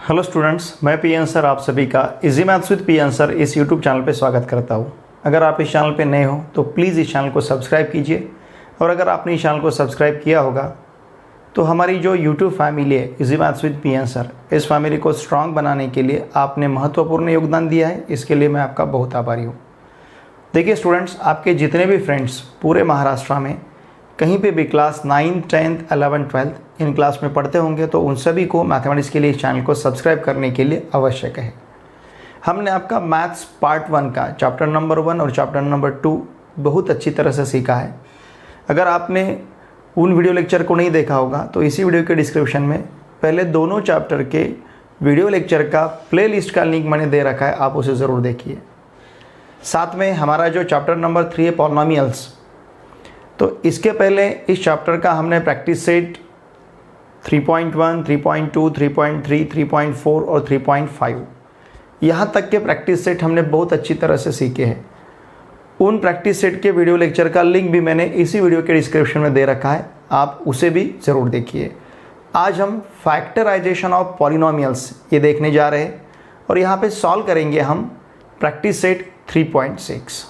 Hello students, मैं P N sir आप सभी का easy maths with P N sir इस यूट्यूब चैनल पे स्वागत करता हूँ। अगर आप इस चैनल पे नए हो तो प्लीज़ इस चैनल को सब्सक्राइब कीजिए, और अगर आपने इस चैनल को सब्सक्राइब किया होगा तो हमारी जो यूट्यूब फैमिली है easy maths with P N sir, इस फैमिली को स्ट्रॉन्ग बनाने के लिए आपने महत्वपूर्ण योगदान दिया है। इसके लिए मैं आपका बहुत आभारी हूँ। देखिए स्टूडेंट्स, आपके जितने भी फ्रेंड्स पूरे महाराष्ट्र में कहीं पे भी क्लास 9, 10, 11, 12 इन क्लास में पढ़ते होंगे तो उन सभी को मैथमेटिक्स के लिए इस चैनल को सब्सक्राइब करने के लिए आवश्यक है। हमने आपका मैथ्स पार्ट 1 का चैप्टर नंबर 1 और चैप्टर नंबर 2 बहुत अच्छी तरह से सीखा है। अगर आपने उन वीडियो लेक्चर को नहीं देखा होगा तो इसी वीडियो के डिस्क्रिप्शन में पहले दोनों चैप्टर के वीडियो लेक्चर का प्लेलिस्ट का लिंक मैंने दे रखा है, आप उसे ज़रूर देखिए। साथ में हमारा जो चैप्टर नंबर 3 है पॉलिनोमियल्स, तो इसके पहले इस चैप्टर का हमने प्रैक्टिस सेट 3.1, 3.2, 3.3, 3.4 और 3.5 यहाँ तक के प्रैक्टिस सेट हमने बहुत अच्छी तरह से सीखे हैं। उन प्रैक्टिस सेट के वीडियो लेक्चर का लिंक भी मैंने इसी वीडियो के डिस्क्रिप्शन में दे रखा है, आप उसे भी ज़रूर देखिए। आज हम फैक्टराइजेशन ऑफ पॉलिनोमियल्स ये देखने जा रहे हैं और यहाँ पे सॉल्व करेंगे हम प्रैक्टिस सेट 3.6।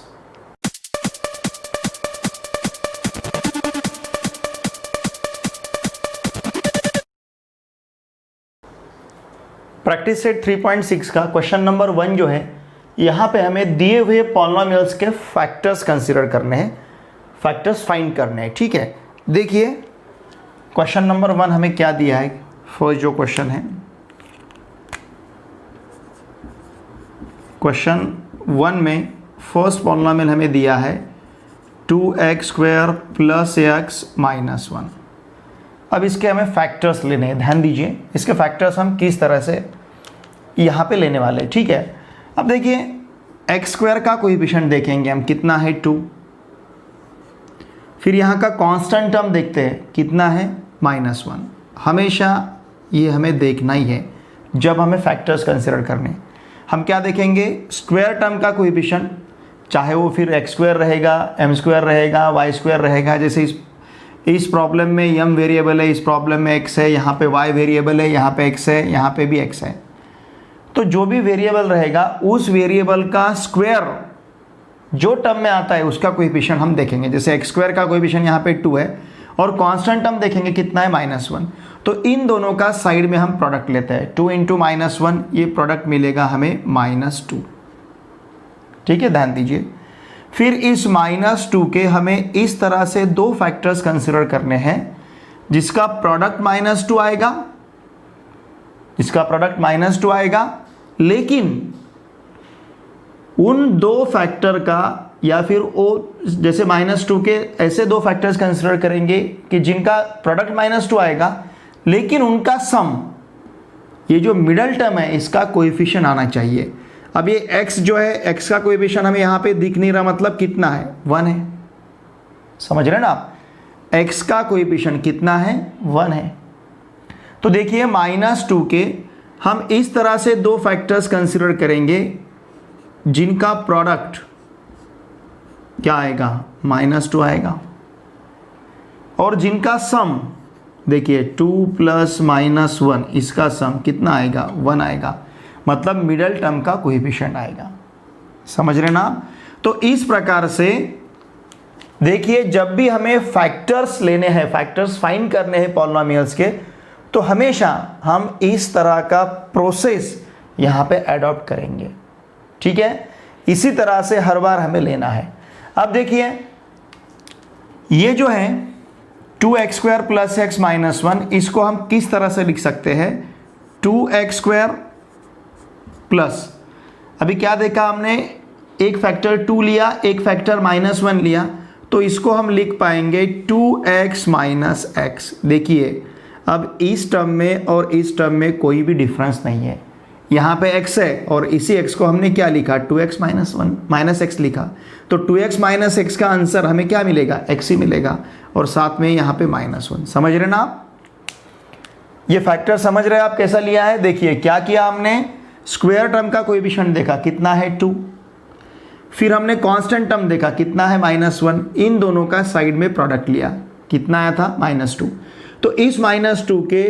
प्रैक्टिस सेट 3.6 का क्वेश्चन नंबर 1 जो है, यहाँ पे हमें दिए हुए पॉलिनोमियल्स के फैक्टर्स कंसीडर करने हैं, फैक्टर्स फाइंड करने हैं। ठीक है, देखिए क्वेश्चन नंबर 1 हमें क्या दिया है। फर्स्ट जो क्वेश्चन है, क्वेश्चन 1 में फर्स्ट पॉलिनोमियल हमें दिया है 2x² + x - 1। अब इसके हमें फैक्टर्स लेने हैं। ध्यान दीजिए, इसके फैक्टर्स हम किस तरह से यहाँ पे लेने वाले हैं। ठीक है, अब देखिए x² का कोएफिशिएंट देखेंगे हम, कितना है 2। फिर यहाँ का कांस्टेंट टर्म देखते हैं, कितना है -1। हमेशा ये हमें देखना ही है जब हमें फैक्टर्स कंसिडर करने। हम क्या देखेंगे, स्क्वायर टर्म का कोएफिशिएंट, चाहे वो फिर x² रहेगा, m² रहेगा, y² रहेगा। जैसे इस प्रॉब्लम में m वेरिएबल है, इस प्रॉब्लम में x है, यहाँ पे y वेरिएबल है, यहाँ पे x है, यहाँ पे भी x है। तो जो भी वेरिएबल रहेगा उस वेरिएबल का स्क्वायर जो टर्म में आता है उसका कोएफिशिएंट हम देखेंगे। जैसे x² का कोएफिशिएंट यहाँ पे 2 है और कांस्टेंट टर्म देखेंगे कितना है -1। तो इन दोनों का साइड में हम प्रोडक्ट लेते हैं, 2 × -1, ये प्रोडक्ट मिलेगा हमें -2। ठीक है, ध्यान दीजिए। फिर इस -2 के हमें इस तरह से दो फैक्टर्स कंसिडर करने हैं जिसका प्रोडक्ट -2 आएगा, इसका प्रोडक्ट -2 आएगा। लेकिन उन दो फैक्टर का, या फिर वो जैसे -2 के ऐसे दो फैक्टर्स कंसिडर करेंगे कि जिनका प्रोडक्ट -2 आएगा लेकिन उनका सम, ये जो मिडल टर्म है इसका कोएफिशिएंट आना चाहिए। अब ये x जो है, x का कोएफिशिएंट हमें यहाँ पे दिख नहीं रहा, मतलब कितना है, 1 है। समझ रहे हैं ना आप, x का कोएफिशिएंट कितना है, 1 है। तो देखिए -2 के हम इस तरह से दो फैक्टर्स कंसिडर करेंगे जिनका प्रोडक्ट क्या आएगा, -2 आएगा, और जिनका सम देखिए 2 + -1, इसका सम कितना आएगा, 1 आएगा, मतलब मिडल टर्म का कोएफिशिएंट आएगा। समझ रहे ना आप। तो इस प्रकार से देखिए, जब भी हमें फैक्टर्स लेने हैं, फैक्टर्स फाइंड करने हैं पॉलिनोमियल्स के, तो हमेशा हम इस तरह का प्रोसेस यहाँ पे अडॉप्ट करेंगे। ठीक है, इसी तरह से हर बार हमें लेना है। अब देखिए ये जो है 2x² + x - 1, इसको हम किस तरह से लिख सकते हैं, 2x² प्लस, अभी क्या देखा हमने, एक फैक्टर 2 लिया, एक फैक्टर -1 लिया, तो इसको हम लिख पाएंगे 2x - x। देखिए अब इस टर्म में और इस टर्म में कोई भी डिफरेंस नहीं है, यहाँ पे x है और इसी x को हमने क्या लिखा, 2x - x लिखा। तो 2x - x का आंसर हमें क्या मिलेगा, x ही मिलेगा, और साथ में यहाँ पे -1। समझ रहे ना आप, ये फैक्टर समझ रहे आप कैसा लिया है। देखिए क्या किया हमने, स्क्वायर टर्म का कोएफिशिएंट देखा कितना है 2, फिर हमने कांस्टेंट टर्म देखा कितना है -1, इन दोनों का साइड में प्रोडक्ट लिया, कितना आया था, -2। तो इस -2 के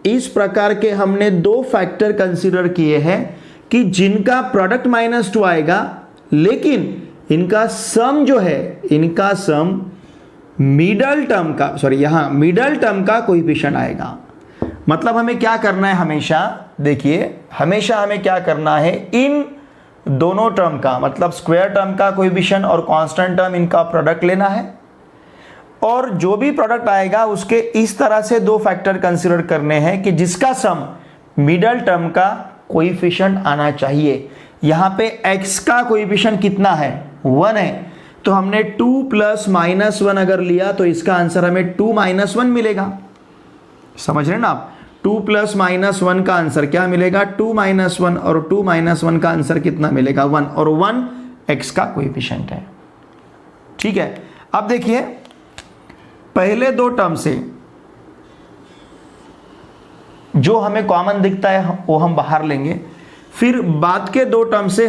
इस प्रकार के हमने दो फैक्टर कंसीडर किए हैं कि जिनका प्रोडक्ट -2 आएगा, लेकिन इनका सम जो है, इनका सम मिडल टर्म का, यहां मिडल टर्म का कोएफिशिएंट आएगा। मतलब हमें क्या करना है, हमेशा देखिए, हमेशा हमें क्या करना है, इन दोनों टर्म का मतलब स्क्वायर टर्म का कोएफिशिएंट और कांस्टेंट टर्म, इनका प्रोडक्ट लेना है, और जो भी प्रोडक्ट आएगा उसके इस तरह से दो फैक्टर कंसीडर करने हैं कि जिसका सम मिडल टर्म का कोएफिशिएंट आना चाहिए। यहां पे x का कोएफिशिएंट कितना है, 1 है, तो हमने 2 + -1 अगर लिया तो इसका आंसर हमें 2 - 1 मिलेगा। समझ रहे हैं ना आप, 2 + -1 का आंसर क्या मिलेगा, 2 - 1, और 2 - 1 का आंसर कितना मिलेगा, 1, और 1 x का कोएफिशिएंट है। ठीक है, अब देखिए पहले दो टर्म से जो हमें कॉमन दिखता है वो हम बाहर लेंगे, फिर बाद के दो टर्म से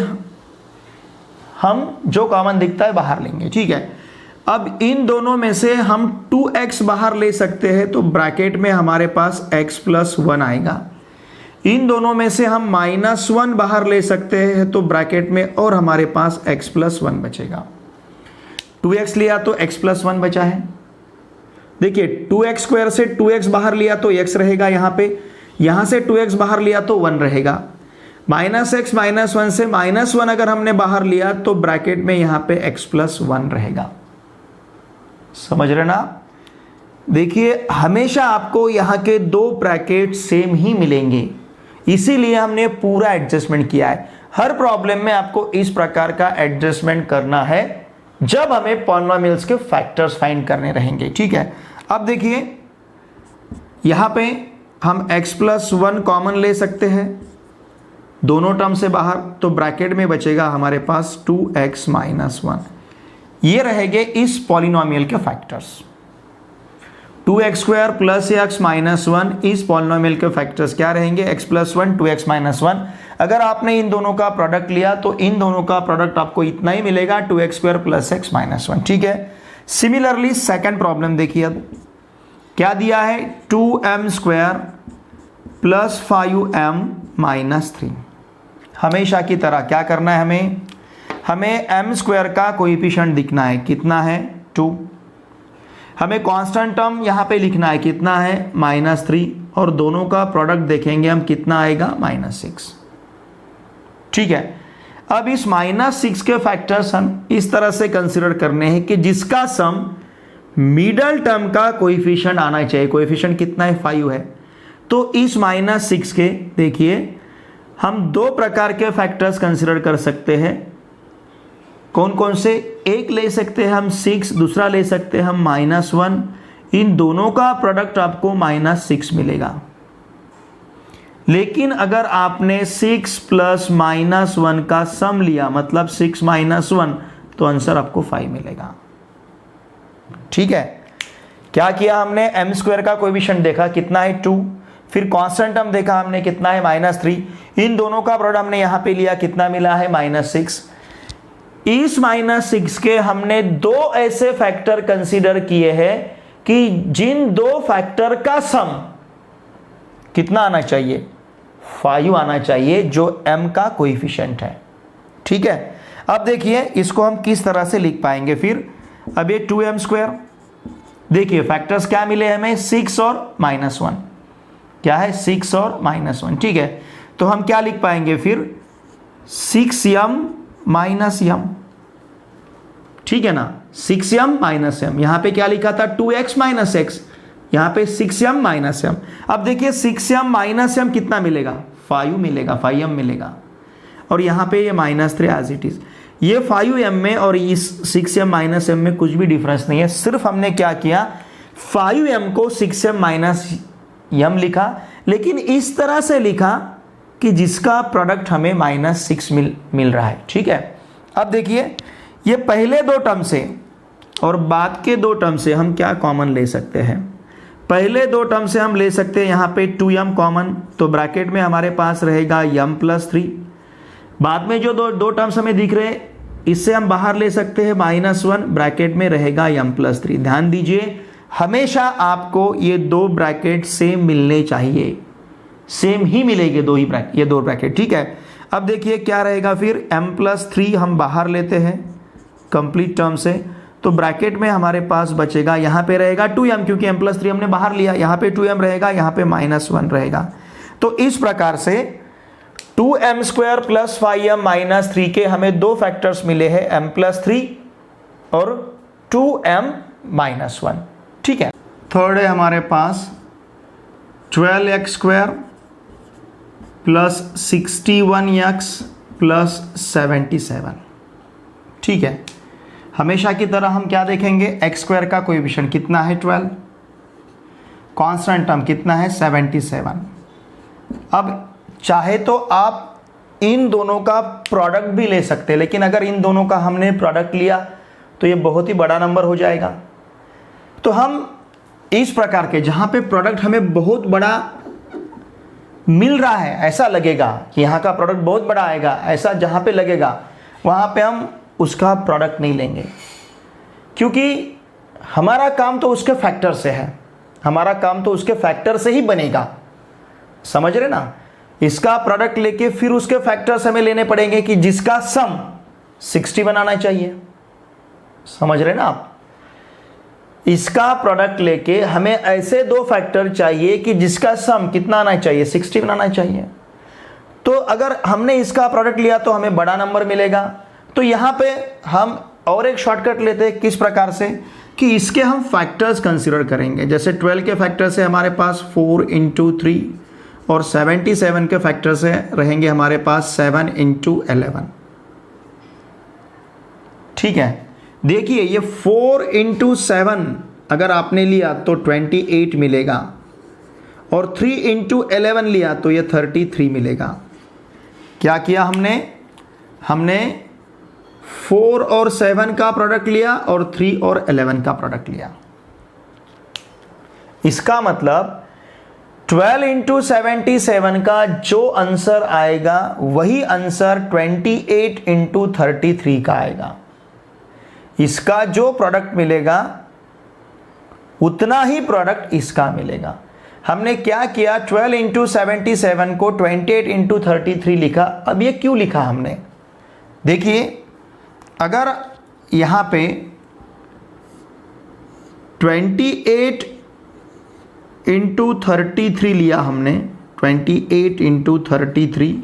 हम जो कॉमन दिखता है बाहर लेंगे। ठीक है, अब इन दोनों में से हम 2x बाहर ले सकते हैं, तो ब्रैकेट में हमारे पास x + 1 आएगा। इन दोनों में से हम -1 बाहर ले सकते हैं, तो ब्रैकेट में और हमारे पास x + 1 बचेगा। 2x लिया तो x + 1 बचा है। देखिए 2x² से 2x बाहर लिया तो x रहेगा यहां पे, यहां से 2x बाहर लिया तो 1 रहेगा। -x -1 से -1 अगर हमने बाहर लिया तो ब्रैकेट में यहां पे x + 1 रहेगा। समझ रहे ना? देखिए हमेशा आपको यहां के दो ब्रैकेट सेम ही मिलेंगे, इसीलिए हमने पूरा एडजस्टमेंट किया है। हर प्रॉब्लम में आपको इस प्रकार का एडजस्टमेंट करना है जब हमें पॉलिनोमियल्स के फैक्टर्स फाइंड करने रहेंगे। ठीक है, अब देखिए यहां पे हम x + 1 कॉमन ले सकते हैं दोनों टर्म से बाहर, तो ब्रैकेट में बचेगा हमारे पास 2x - 1। ये रहेंगे इस पॉलिनोमियल के फैक्टर्स। 2x² + x - 1 इस पॉलिनोमियल के फैक्टर्स क्या रहेंगे, x + 1 2x - 1। अगर आपने इन दोनों का प्रोडक्ट लिया तो इन दोनों का प्रोडक्ट आपको इतना ही मिलेगा, 2x² + x - 1। ठीक है, सिमिलरली सेकंड प्रॉब्लम देखिए, अब क्या दिया है, 2m² + 5m - 3। हमेशा की तरह क्या करना है, हमें m² का कोएफिशिएंट दिखना है, कितना है, 2। हमें कांस्टेंट टर्म यहां पे लिखना है, कितना है, -3, और दोनों का प्रोडक्ट देखेंगे हम कितना आएगा, -6। ठीक है, अब इस -6 के फैक्टर्स हम इस तरह से कंसीडर करने हैं कि जिसका सम मिडल टर्म का कोएफिशिएंट आना चाहिए। कोएफिशिएंट कितना है, 5 है। तो इस -6 के देखिए हम दो प्रकार के फैक्टर्स कंसीडर कर सकते हैं। कौन कौन से, एक ले सकते हैं हम 6, दूसरा ले सकते हैं हम -1। इन दोनों का प्रोडक्ट आपको -6 मिलेगा। लेकिन अगर आपने 6 + -1 का सम लिया, मतलब 6 - 1, तो आंसर आपको 5 मिलेगा। ठीक है, क्या किया हमने, m² का कोएफिशिएंट देखा कितना है, 2, फिर कांस्टेंट टर्म देखा हमने कितना है, -3। इन दोनों का प्रोडक्ट हमने यहां पे लिया, कितना मिला है, -6। इस -6 के हमने दो ऐसे फैक्टर कंसीडर किए हैं कि जिन दो फैक्टर का सम कितना आना चाहिए, 5 आना चाहिए, जो m का कोएफिशिएंट है। ठीक है, अब देखिए इसको हम किस तरह से लिख पाएंगे फिर। अब ये 2m², देखिए फैक्टर्स क्या मिले हमें, 6 और -1। क्या है, 6 और -1। ठीक है, तो हम क्या लिख पाएंगे फिर, 6m - m। ठीक है ना, 6m - m। यहां पे क्या लिखा था, 2x - x, यहां पे 6m - m। अब देखिए 6m - m कितना मिलेगा, 5 मिलेगा, 5m मिलेगा। और यहां पे ये -3 एज इट इज। ये 5m में और इस 6m - m में कुछ भी डिफरेंस नहीं है, सिर्फ हमने क्या किया, 5m को 6m - m लिखा, लेकिन इस तरह से लिखा कि जिसका प्रोडक्ट हमें -6 मिल रहा है। ठीक है, अब देखिए ये पहले दो टर्म से और बाद के दो टर्म से हम क्या कॉमन ले सकते हैं। पहले दो टर्म से हम ले सकते हैं यहाँ पे 2m कॉमन, तो ब्रैकेट में हमारे पास रहेगा m + 3। बाद में जो दो टर्म्स हमें दिख रहे हैं इससे हम बाहर ले सकते हैं -1, ब्रैकेट में रहेगा m + 3। ध्यान दीजिए हमेशा आपको ये दो ब्रैकेट सेम मिलने चाहिए, सेम ही मिलेंगे ये दो ब्रैकेट, ठीक है। अब देखिए क्या रहेगा फिर, m+3 हम बाहर लेते हैं कंप्लीट टर्म से, तो ब्रैकेट में हमारे पास बचेगा, यहाँ पे रहेगा 2m, क्योंकि m+3 हमने बाहर लिया, यहाँ पे 2m रहेगा, यहाँ पे -1 रहेगा। तो इस प्रकार से 2m² + 5m - 3 के हमें दो फैक्टर्स मिले हैं, m+3 और 2m-1, ठीक है। थर्ड है हमारे पास 12x² + 61x + 77, ठीक है। हमेशा की तरह हम क्या देखेंगे, x² का कोएफिशिएंट कितना है 12, कांस्टेंट टर्म कितना है 77। अब चाहे तो आप इन दोनों का प्रोडक्ट भी ले सकते हैं, लेकिन अगर इन दोनों का हमने प्रोडक्ट लिया तो ये बहुत ही बड़ा नंबर हो जाएगा। तो हम इस प्रकार के जहां पे प्रोडक्ट हमें बहुत बड़ा मिल रहा है, ऐसा लगेगा कि यहाँ का प्रोडक्ट बहुत बड़ा आएगा, ऐसा जहां पे लगेगा वहां पे हम उसका प्रोडक्ट नहीं लेंगे, क्योंकि हमारा काम तो उसके फैक्टर से है, हमारा काम तो उसके फैक्टर से ही बनेगा, समझ रहे ना। इसका प्रोडक्ट लेके फिर उसके फैक्टर्स हमें लेने पड़ेंगे कि जिसका सम 60 बनाना चाहिए, समझ रहे ना आप। इसका प्रोडक्ट लेके हमें ऐसे दो फैक्टर चाहिए कि जिसका सम कितना आना चाहिए, 60 बनाना चाहिए। तो अगर हमने इसका प्रोडक्ट लिया तो हमें बड़ा नंबर मिलेगा। तो यहाँ पे हम और एक शॉर्टकट लेते हैं, किस प्रकार से कि इसके हम फैक्टर्स कंसीडर करेंगे। जैसे 12 के फैक्टर से हमारे पास 4 × 3 और 77 के फैक्टर से रहेंगे हमारे पास 7 × 11, ठीक है। देखिए ये 4 × 7 अगर आपने लिया तो 28 मिलेगा, और 3 × 11 लिया तो ये 33 मिलेगा। क्या किया हमने 4 और 7 का प्रोडक्ट लिया और 3 और 11 का प्रोडक्ट लिया। इसका मतलब 12 × 77 का जो आंसर आएगा वही आंसर 28 × 33 का आएगा। इसका जो प्रोडक्ट मिलेगा उतना ही प्रोडक्ट इसका मिलेगा। हमने क्या किया, 12 × 77 को 28 × 33 लिखा। अब ये क्यों लिखा हमने, देखिए अगर यहाँ पे 28 × 33 लिया हमने, 28 × 33,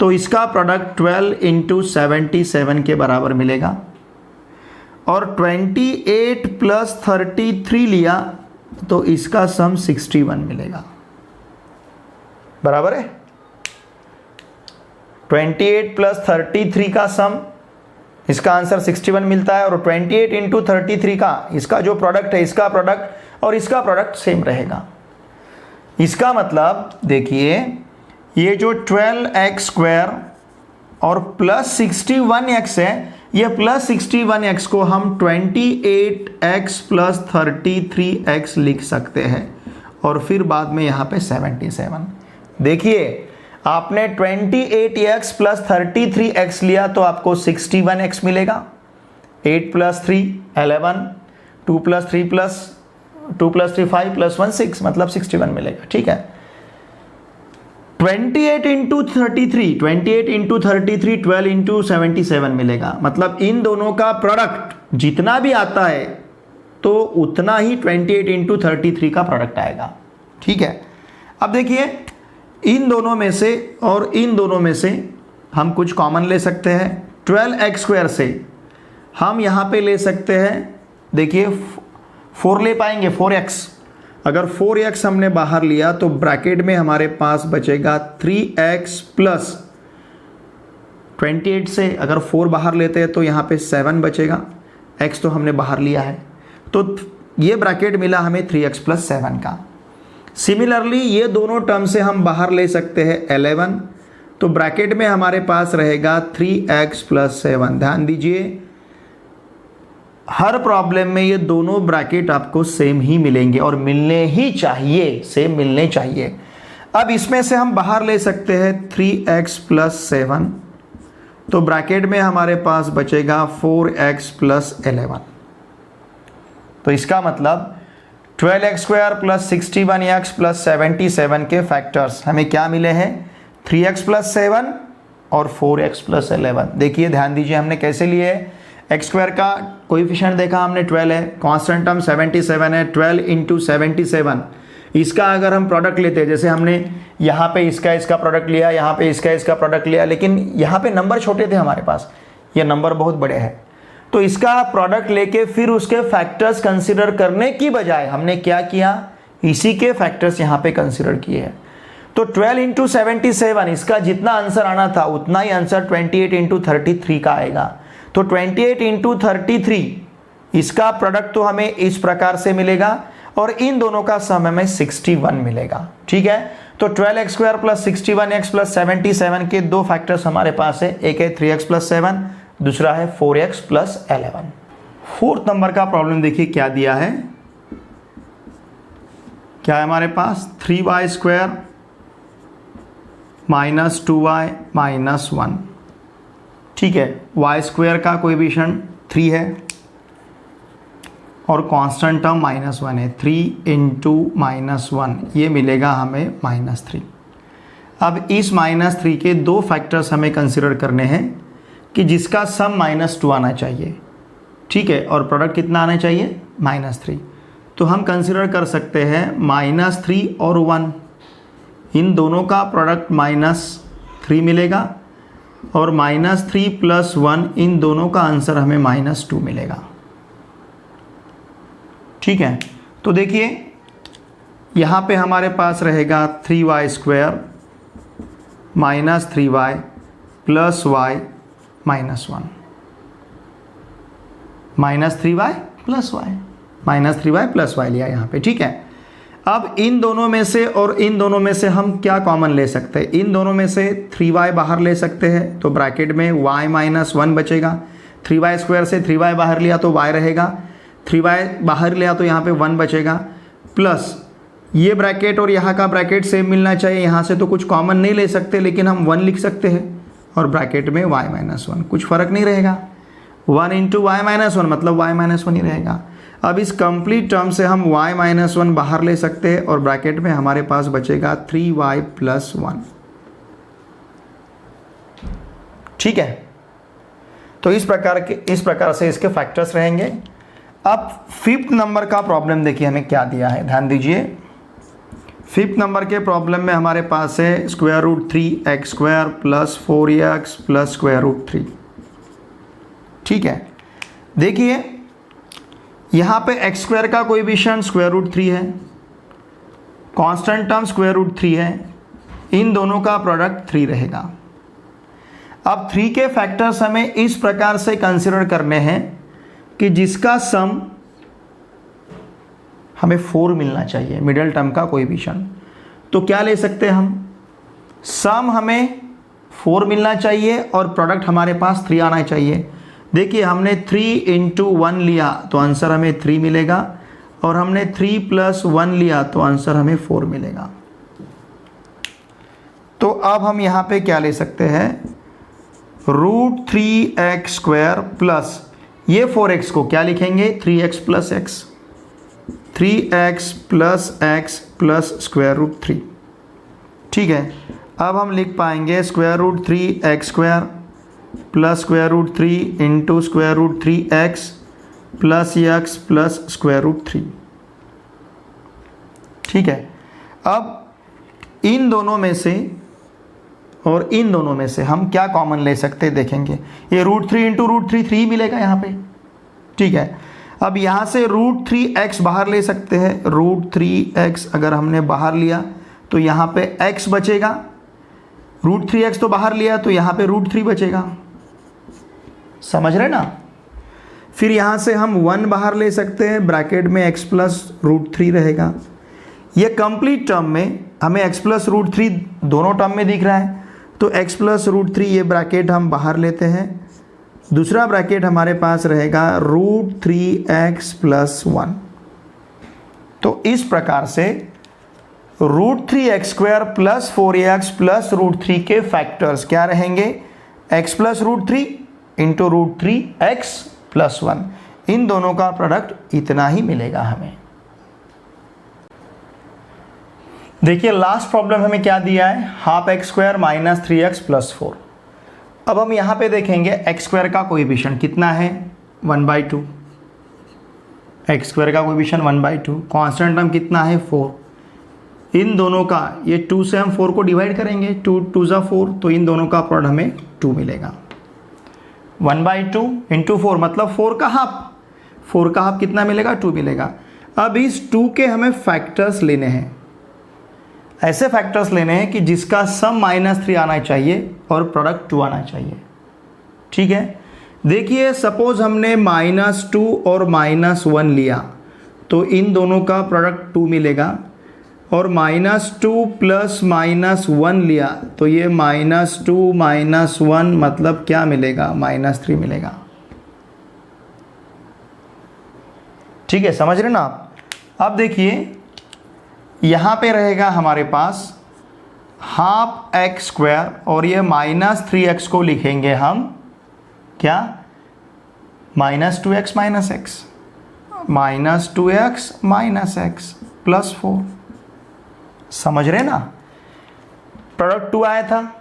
तो इसका प्रोडक्ट 12 × 77 के बराबर मिलेगा। और 28 + 33 लिया तो इसका सम 61 मिलेगा, बराबर है। 28 + 33 का सम, इसका आंसर 61 मिलता है, और 28 × 33 का इसका जो प्रोडक्ट है, इसका प्रोडक्ट और इसका प्रोडक्ट सेम रहेगा। इसका मतलब देखिए ये जो 12x² और +61x है, ये +61x को हम 28x + 33x लिख सकते हैं, और फिर बाद में यहाँ पे 77। देखिए आपने 28x + 33x लिया तो आपको 61x मिलेगा। 8 + 3 11, 2 + 3 + 5 + 1 6, मतलब 61 मिलेगा, ठीक है। 28 × 33 12 × 77 मिलेगा। मतलब इन दोनों का प्रोडक्ट जितना भी आता है तो उतना ही 28 × 33 का प्रोडक्ट आएगा, ठीक है। अब देखिए इन दोनों में से और इन दोनों में से हम कुछ कॉमन ले सकते हैं। 12x² से हम यहाँ पे ले सकते हैं, देखिए 4 ले पाएंगे, 4x। अगर 4x हमने बाहर लिया तो ब्रैकेट में हमारे पास बचेगा 3x + 28 से अगर 4 बाहर लेते हैं तो यहाँ पे 7 बचेगा, x तो हमने बाहर लिया है, तो ये ब्रैकेट मिला हमें 3x + 7 का। सिमिलरली ये दोनों टर्म से हम बाहर ले सकते हैं 11, तो ब्रैकेट में हमारे पास रहेगा 3x + 7। ध्यान दीजिए हर प्रॉब्लम में ये दोनों ब्रैकेट आपको सेम ही मिलेंगे और मिलने ही चाहिए, सेम मिलने चाहिए। अब इसमें से हम बाहर ले सकते हैं 3x + 7, तो ब्रैकेट में हमारे पास बचेगा 4x + 11। तो इसका मतलब 12x² प्लस 61x प्लस 77 के फैक्टर्स हमें क्या मिले हैं, 3x प्लस 7 और 4x प्लस 11। देखिए ध्यान दीजिए हमने कैसे लिए है, x² का कोएफिशिएंट देखा हमने 12 है, कांस्टेंट टर्म 77 है, 12 इंटू 77। इसका अगर हम प्रोडक्ट लेते हैं, जैसे हमने यहाँ पे इसका प्रोडक्ट लिया, यहाँ पे इसका प्रोडक्ट लिया, लेकिन यहाँ पे नंबर छोटे थे हमारे पास, ये नंबर बहुत बड़े हैं, तो इसका प्रोडक्ट लेके फिर उसके फैक्टर्स कंसिडर करने की बजाय हमने क्या किया, इसी के फैक्टर्स यहाँ पे कंसिडर किए हैं। तो 12 इंटू 77 इसका जितना आंसर आना था उतना ही आंसर 28 इंटू 33 का आएगा। तो 28 इंटू 33 इसका प्रोडक्ट तो हमें इस प्रकार से मिलेगा और इन दोनों का सम हमें 61 मिलेगा। ठीक है, तो 12x² प्लस 61x प्लस 77 के दो फैक्टर्स हमारे पास है, एक है 3x प्लस 7, दूसरा है 4x प्लस 11। फोर्थ नंबर का प्रॉब्लम देखिए क्या दिया है, क्या है हमारे पास 3y² माइनस 2y माइनस 1। ठीक है, y² का कोएफिशिएंट 3 है और कांस्टेंट टर्म -1 है, 3 इंटू -1 ये मिलेगा हमें -3। अब इस -3 के दो फैक्टर्स हमें कंसिडर करने हैं कि जिसका सम -2 आना चाहिए। ठीक है, और प्रोडक्ट कितना आना चाहिए, -3। तो हम कंसिडर कर सकते हैं -3 और 1, इन दोनों का प्रोडक्ट -3 मिलेगा और -3 प्लस 1 इन दोनों का आंसर हमें -2 मिलेगा। ठीक है, तो देखिए यहाँ पे हमारे पास रहेगा 3y² minus 3y plus y minus 1, -3y plus y, -3y plus y लिया यहाँ पे। ठीक है, अब इन दोनों में से और इन दोनों में से हम क्या कॉमन ले सकते हैं, इन दोनों में से 3y बाहर ले सकते हैं, तो ब्रैकेट में y माइनस 1 बचेगा। 3y² से 3y बाहर लिया तो y रहेगा, 3y बाहर लिया तो यहाँ पे 1 बचेगा, प्लस ये ब्रैकेट और यहाँ का ब्रैकेट सेम मिलना चाहिए, यहाँ से तो कुछ कॉमन नहीं ले सकते लेकिन हम 1 लिख सकते हैं और ब्रैकेट में y माइनस 1, कुछ फ़र्क नहीं रहेगा, 1 इंटू y माइनस 1 मतलब y माइनस 1 ही रहेगा। अब इस कंप्लीट टर्म से हम y माइनस 1 बाहर ले सकते हैं और ब्रैकेट में हमारे पास बचेगा 3y प्लस 1। ठीक है, तो इस प्रकार से इसके फैक्टर्स रहेंगे। अब फिफ्थ नंबर का प्रॉब्लम देखिए हमें क्या दिया है, ध्यान दीजिए। फिफ्थ नंबर के प्रॉब्लम में हमारे पास है √3x² प्लस 4x प्लस √3। ठीक है, देखिए यहाँ पे x² का कोएफिशिएंट √3 है, कांस्टेंट टर्म √3 है, इन दोनों का प्रोडक्ट 3 रहेगा। अब 3 के फैक्टर्स हमें इस प्रकार से कंसिडर करने हैं कि जिसका सम हमें 4 मिलना चाहिए, मिडिल टर्म का कोएफिशिएंट। तो क्या ले सकते हैं हम, सम हमें 4 मिलना चाहिए और प्रोडक्ट हमारे पास 3 आना चाहिए। देखिए हमने 3 इंटू 1 लिया तो आंसर हमें 3 मिलेगा और हमने 3 प्लस 1 लिया तो आंसर हमें 4 मिलेगा। तो अब हम यहाँ पे क्या ले सकते हैं, √3x² प्लस ये 4x को क्या लिखेंगे, 3x plus x, 3x plus x plus √3। ठीक है, अब हम लिख पाएंगे √3x² plus √3 into √3x plus x plus √3। ठीक है, अब इन दोनों में से और इन दोनों में से हम क्या कॉमन ले सकते हैं देखेंगे, ये √3 इंटू √3 3 मिलेगा यहाँ पे। ठीक है, अब यहाँ से √3x बाहर ले सकते हैं, √3x अगर हमने बाहर लिया तो यहाँ पे x बचेगा, √3x तो बाहर लिया तो यहाँ पे √3 बचेगा, समझ रहे ना। फिर यहाँ से हम 1 बाहर ले सकते हैं, ब्रैकेट में x प्लस √3 रहेगा। ये कंप्लीट टर्म में हमें x प्लस √3 दोनों टर्म में दिख रहा है, तो x प्लस √3 ये ब्रैकेट हम बाहर लेते हैं, दूसरा ब्रैकेट हमारे पास रहेगा √3x प्लस 1। तो इस प्रकार से √3x² प्लस 4x प्लस √3 के फैक्टर्स क्या रहेंगे, x plus √3 into √3x plus 1, इन दोनों का प्रोडक्ट इतना ही मिलेगा हमें। देखिए लास्ट प्रॉब्लम हमें क्या दिया है, half x square minus 3x plus 4। अब हम यहाँ पे देखेंगे एक्स स्क्वायर का कोएफिशिएंट कितना है 1/2, एक्स स्क्वायर का कोएफिशिएंट 1/2, कांस्टेंट टर्म कितना है 4। इन दोनों का, ये 2 से हम 4 को डिवाइड करेंगे, 2 2 = 4, तो इन दोनों का प्रोडक्ट हमें 2 मिलेगा। 1/2 इंटू 4 मतलब 4 का हाफ, 4 का हाफ कितना मिलेगा 2 मिलेगा। अब इस 2 के हमें फैक्टर्स लेने हैं, ऐसे फैक्टर्स लेने हैं कि जिसका सम -3 आना चाहिए और प्रोडक्ट 2 आना चाहिए। ठीक है, देखिए सपोज हमने -2 और -1 लिया तो इन दोनों का प्रोडक्ट 2 मिलेगा, और -2 प्लस -1 लिया तो ये -2 -1 मतलब क्या मिलेगा -3 मिलेगा। ठीक है, समझ रहे ना आप। अब देखिए यहाँ पे रहेगा हमारे पास हाफ एक्स स्क्वायर और ये -3x को लिखेंगे हम क्या, -2x minus x, -2x minus x plus 4। समझ रहे ना, प्रोडक्ट 2 आया था,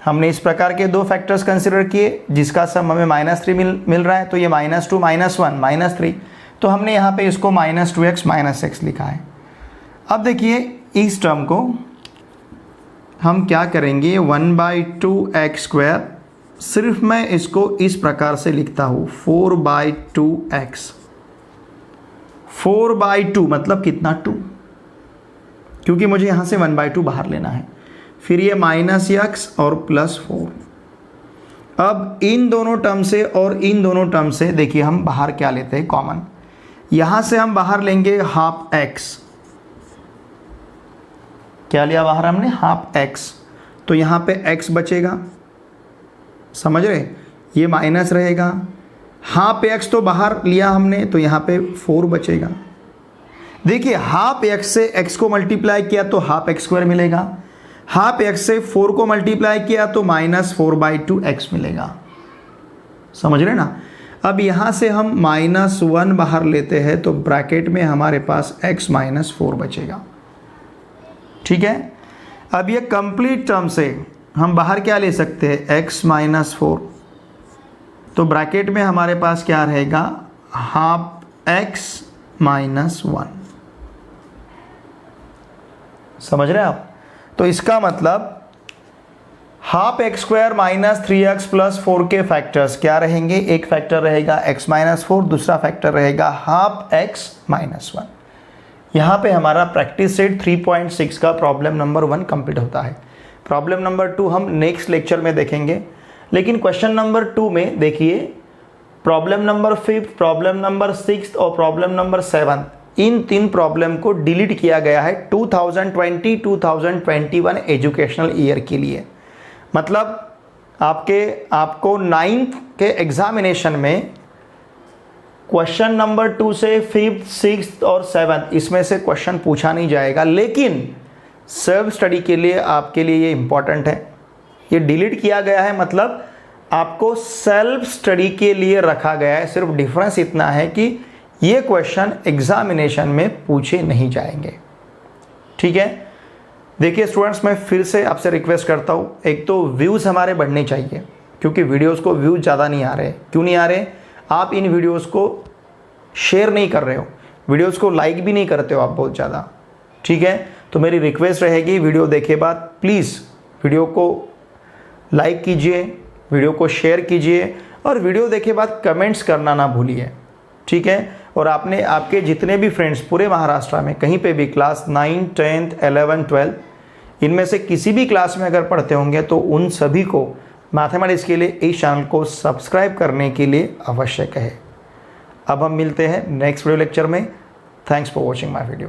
हमने इस प्रकार के दो फैक्टर्स कंसिडर किए जिसका सम हमें -3 मिल रहा है, तो ये -2 -1 -3, तो हमने यहाँ पे इसको -2x माइनस एक्स लिखा है। अब देखिए इस टर्म को हम क्या करेंगे, 1/2 एक्स स्क्वायर, सिर्फ मैं इसको इस प्रकार से लिखता हूँ 4/2 एक्स, 4/2 मतलब कितना 2, क्योंकि मुझे यहाँ से 1/2 बाहर लेना है। फिर ये -x और प्लस 4। अब इन दोनों टर्म से और इन दोनों टर्म से देखिए हम बाहर क्या लेते हैं कॉमन, यहाँ से हम बाहर लेंगे हाफ एक्स, क्या लिया बाहर हमने हाफ एक्स, तो यहाँ पे x बचेगा, समझ रहे, ये माइनस रहेगा, हाफ एक्स तो बाहर लिया हमने तो यहाँ पे 4 बचेगा। देखिए हाफ एक्स से x को मल्टीप्लाई किया तो हाफ एक्स स्क्वायर मिलेगा, हाफ एक्स से 4 को मल्टीप्लाई किया तो -4/2 x मिलेगा। समझ रहे ना। अब यहाँ से हम -1 बाहर लेते हैं तो ब्रैकेट में हमारे पास x - 4 बचेगा। ठीक है, अब ये कंप्लीट टर्म से हम बाहर क्या ले सकते हैं x - 4, तो ब्रैकेट में हमारे पास क्या रहेगा हाफ x - 1। समझ रहे हैं आप। तो इसका मतलब half x square -3x plus 4 के फैक्टर्स क्या रहेंगे, एक फैक्टर रहेगा x - 4, दूसरा फैक्टर रहेगा हाफ x - 1। यहाँ पे हमारा प्रैक्टिस सेट 3.6 का प्रॉब्लम नंबर 1 कंप्लीट होता है। प्रॉब्लम नंबर 2 हम नेक्स्ट लेक्चर में देखेंगे, लेकिन क्वेश्चन नंबर 2 में देखिए प्रॉब्लम नंबर 5, प्रॉब्लम नंबर 6 और प्रॉब्लम नंबर 7, इन 3 प्रॉब्लम को डिलीट किया गया है 2020-2021 एजुकेशनल ईयर के लिए। मतलब आपको 9th के एग्जामिनेशन में क्वेश्चन नंबर 2 से 5th, 6th और 7th इसमें से क्वेश्चन पूछा नहीं जाएगा, लेकिन सेल्फ स्टडी के लिए आपके लिए ये इंपॉर्टेंट है। ये डिलीट किया गया है मतलब आपको सेल्फ स्टडी के लिए रखा गया है, सिर्फ डिफरेंस इतना है कि ये क्वेश्चन एग्जामिनेशन में पूछे नहीं जाएंगे। ठीक है, देखिए स्टूडेंट्स, मैं फिर से आपसे रिक्वेस्ट करता हूँ, एक तो व्यूज़ हमारे बढ़ने चाहिए क्योंकि वीडियोस को व्यूज़ ज़्यादा नहीं आ रहे। क्यों नहीं आ रहे, आप इन वीडियोस को शेयर नहीं कर रहे हो, वीडियोस को लाइक भी नहीं करते हो आप बहुत ज़्यादा। ठीक है, तो मेरी रिक्वेस्ट रहेगी वीडियो देखे बाद प्लीज़ वीडियो को लाइक कीजिए, वीडियो को शेयर कीजिए और वीडियो देखे बाद कमेंट्स करना ना भूलिए। ठीक है, और आपने आपके जितने भी फ्रेंड्स पूरे महाराष्ट्र में कहीं पे भी क्लास 9, 10, 11, 12 इनमें से किसी भी क्लास में अगर पढ़ते होंगे तो उन सभी को मैथमेटिक्स के लिए इस चैनल को सब्सक्राइब करने के लिए आवश्यक है। अब हम मिलते हैं नेक्स्ट वीडियो लेक्चर में। Thanks for watching my video.